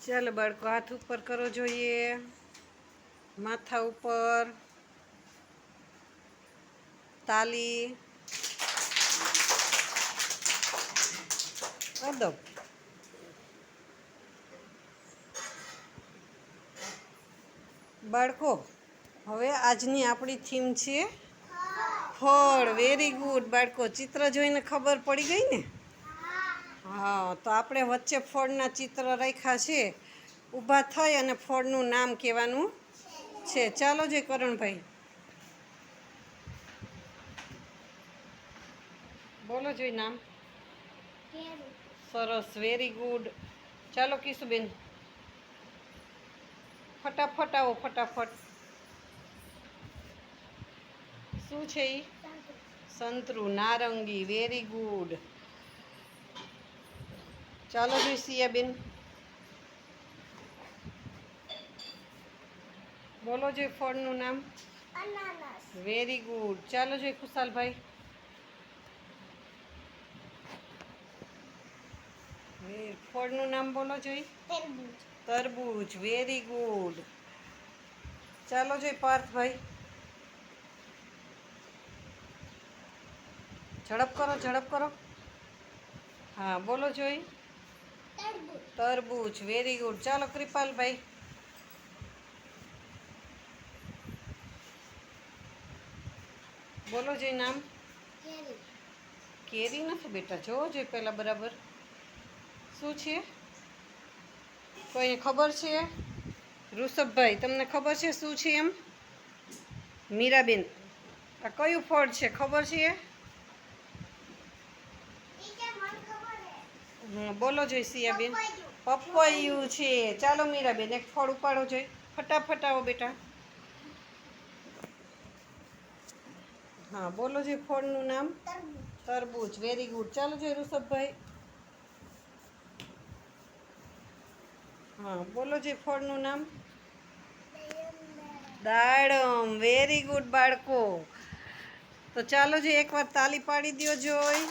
ચાલો બાળકો, હાથ ઉપર કરો જોઈએ, માથા ઉપર, તાલી, અદબ. બાળકો, હવે આજની આપણી થીમ છે ફળ. વેરી ગુડ બાળકો, ચિત્ર જોઈને ખબર પડી ગઈ ને? હા, તો આપણે વચ્ચે ફળના ચિત્ર રાખ્યા છે. ઊભા થઈ અને ફળનું નામ કહેવાનું છે. ચાલો જે કરણભાઈ, બોલો જોઈ નામ. સરસ, વેરી ગુડ. ચાલો કિશુબેન, ફટાફટ આવો, ફટાફટ. શું છે એ? સંતરું, નારંગી, વેરી ગુડ. ચાલો જોઈ સિયાબેન, બોલો જોઈ ફળનું નામ. અનાનસ. Very good. ચાલો જોઈ ખુશાલભાઈ, ફળનું નામ બોલો જોઈ. તરબૂચ. Very good. ચાલો જોઈ પાર્થભાઈ, ઝડપ કરો, ઝડપ કરો. હા, બોલો જોઈ. તરબૂચ. Very good. ચાલો કૃપાલભાઈ, બોલો જોઈ નામ. કેરી નથી બેટા, જોવો જોઈએ પહેલાં બરાબર. શું છે? કોઈને ખબર છે? ઋષભભાઈ, તમને ખબર છે શું છે એમ? મીરાબેન, આ કયું ફળ છે ખબર છે? બોલો જોઈ સિયાબેન. પપૈયું છે. ચાલો મીરાબેન, એક ફળ ઉપાડો જોઈ. ફટાફટ આવો બેટા. હા, બોલો જોઈ ફળનું નામ. તરબૂચ. Very good. ચાલો જોઈ ઋષભભાઈ. હા, બોલો જોઈ ફળનું નામ. દાડમ. વેરી ગુડ બાળકો. તો ચાલો જે એકવાર તાલી પાડી દો જોઈ.